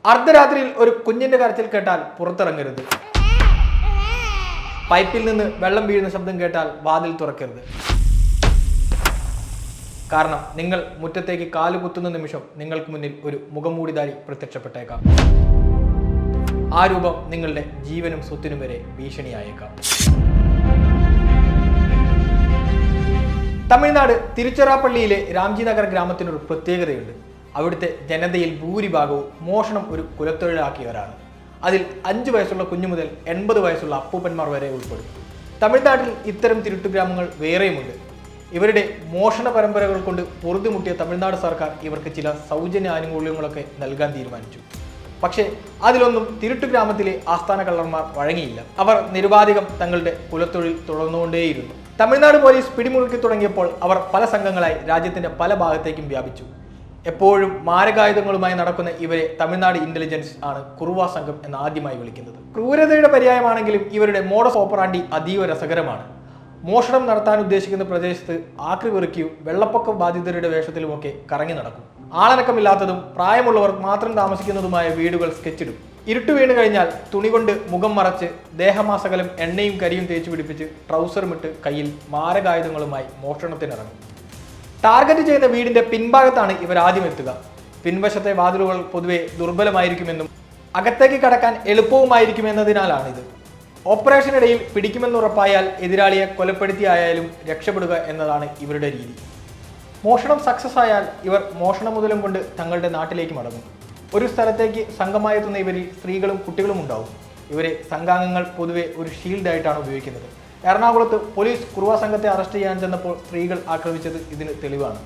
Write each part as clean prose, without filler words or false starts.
അർദ്ധരാത്രിയിൽ ഒരു കുഞ്ഞിന്റെ കരച്ചിൽ കേട്ടാൽ പുറത്തിറങ്ങരുത്. പൈപ്പിൽ നിന്ന് വെള്ളം വീഴുന്ന ശബ്ദം കേട്ടാൽ വാതിൽ തുറക്കരുത്. കാരണം നിങ്ങൾ മുറ്റത്തേക്ക് കാലുകുത്തുന്ന നിമിഷം നിങ്ങൾക്ക് മുന്നിൽ ഒരു മുഖംമൂടിധാരി പ്രത്യക്ഷപ്പെട്ടേക്കാം. ആ രൂപം നിങ്ങളുടെ ജീവനും സ്വത്തിനും വരെ ഭീഷണിയായേക്കാം. തമിഴ്നാട് തിരുച്ചിറപ്പള്ളിയിലെ രാംജി നഗർ ഗ്രാമത്തിനൊരു പ്രത്യേകതയുണ്ട്. അവിടുത്തെ ജനതയിൽ ഭൂരിഭാഗവും മോഷണം ഒരു കുലത്തൊഴിലാക്കിയവരാണ്. അതിൽ 5 വയസ്സുള്ള കുഞ്ഞു മുതൽ 80 വയസ്സുള്ള അപ്പൂപ്പന്മാർ വരെ ഉൾപ്പെടും. തമിഴ്നാട്ടിൽ ഇത്തരം തിരുട്ടുഗ്രാമങ്ങൾ വേറെയുമുണ്ട്. ഇവരുടെ മോഷണ പരമ്പരകൾ കൊണ്ട് പൊറുതിമുട്ടിയ തമിഴ്നാട് സർക്കാർ ഇവർക്ക് ചില സൗജന്യ ആനുകൂല്യങ്ങളൊക്കെ നൽകാൻ തീരുമാനിച്ചു. പക്ഷേ അതിലൊന്നും തിരുട്ടുഗ്രാമത്തിലെ ആസ്ഥാന കള്ളന്മാർ വഴങ്ങിയില്ല. അവർ നിരുപാധികം തങ്ങളുടെ കുലത്തൊഴിൽ തുടർന്നുകൊണ്ടേയിരുന്നു. തമിഴ്നാട് പോലീസ് പിടിമുറുക്കി തുടങ്ങിയപ്പോൾ അവർ പല സംഘങ്ങളായി രാജ്യത്തിന്റെ പല ഭാഗത്തേക്കും വ്യാപിച്ചു. എപ്പോഴും മാരകായുധങ്ങളുമായി നടക്കുന്ന ഇവരെ തമിഴ്നാട് ഇന്റലിജൻസ് ആണ് കുറുവ സംഘം എന്ന് ആദ്യമായി വിളിക്കുന്നത്. ക്രൂരതയുടെ പര്യായമാണെങ്കിലും ഇവരുടെ മോഡസ് ഓപ്പറാൻഡി അതീവ രസകരമാണ്. മോഷണം നടത്താൻ ഉദ്ദേശിക്കുന്ന പ്രദേശത്ത് ആക്രി വെറുക്കിയും വെള്ളപ്പൊക്ക ബാധിതരുടെ വേഷത്തിലുമൊക്കെ കറങ്ങി നടക്കും. ആളനക്കമില്ലാത്തതും പ്രായമുള്ളവർ മാത്രം താമസിക്കുന്നതുമായ വീടുകൾ സ്കെച്ചിടും. ഇരുട്ട് വീണ് കഴിഞ്ഞാൽ തുണി കൊണ്ട് മുഖം മറച്ച് ദേഹമാസകലം എണ്ണയും കരിയും തേച്ചു പിടിപ്പിച്ച് ട്രൗസറുമിട്ട് കയ്യിൽ മാരകായുധങ്ങളുമായി മോഷണത്തിനിറങ്ങും. ടാർഗറ്റ് ചെയ്യുന്ന വീടിന്റെ പിൻഭാഗത്താണ് ഇവർ ആദ്യം എത്തുക. പിൻവശത്തെ വാതിലുകൾ പൊതുവെ ദുർബലമായിരിക്കുമെന്നും അകത്തേക്ക് കടക്കാൻ എളുപ്പവുമായിരിക്കുമെന്നതിനാലാണിത്. ഓപ്പറേഷനിടയിൽ പിടിക്കുമെന്നുറപ്പായാൽ എതിരാളിയെ കൊലപ്പെടുത്തിയായാലും രക്ഷപ്പെടുക എന്നതാണ് ഇവരുടെ രീതി. മോഷണം സക്സസ് ആയാൽ ഇവർ മോഷണ മുതലും കൊണ്ട് തങ്ങളുടെ നാട്ടിലേക്ക് മടങ്ങും. ഒരു സ്ഥലത്തേക്ക് സംഘമായെത്തുന്ന ഇവരിൽ സ്ത്രീകളും കുട്ടികളും ഉണ്ടാവും. ഇവരെ സംഘാംഗങ്ങൾ പൊതുവെ ഒരു ഷീൽഡായിട്ടാണ് ഉപയോഗിക്കുന്നത്. എറണാകുളത്ത് പോലീസ് കുറുവ സംഘത്തെ അറസ്റ്റ് ചെയ്യാൻ ചെന്നപ്പോൾ സ്ത്രീകൾ ആക്രമിച്ചത് ഇതിന് തെളിവാണ്.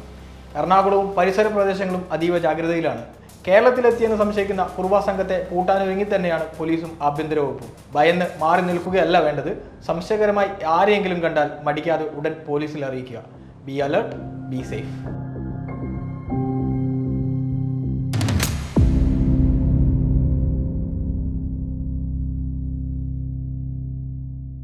എറണാകുളവും പരിസര പ്രദേശങ്ങളും അതീവ ജാഗ്രതയിലാണ്. കേരളത്തിലെത്തിയെന്ന് സംശയിക്കുന്ന കുറുവ സംഘത്തെ പൂട്ടാനൊരുങ്ങി തന്നെയാണ് പോലീസും ആഭ്യന്തര വകുപ്പും. ഭയന്ന് മാറി നിൽക്കുകയല്ല വേണ്ടത്. സംശയകരമായി ആരെയെങ്കിലും കണ്ടാൽ മടിക്കാതെ ഉടൻ പോലീസിൽ അറിയിക്കുക. B alert, be safe.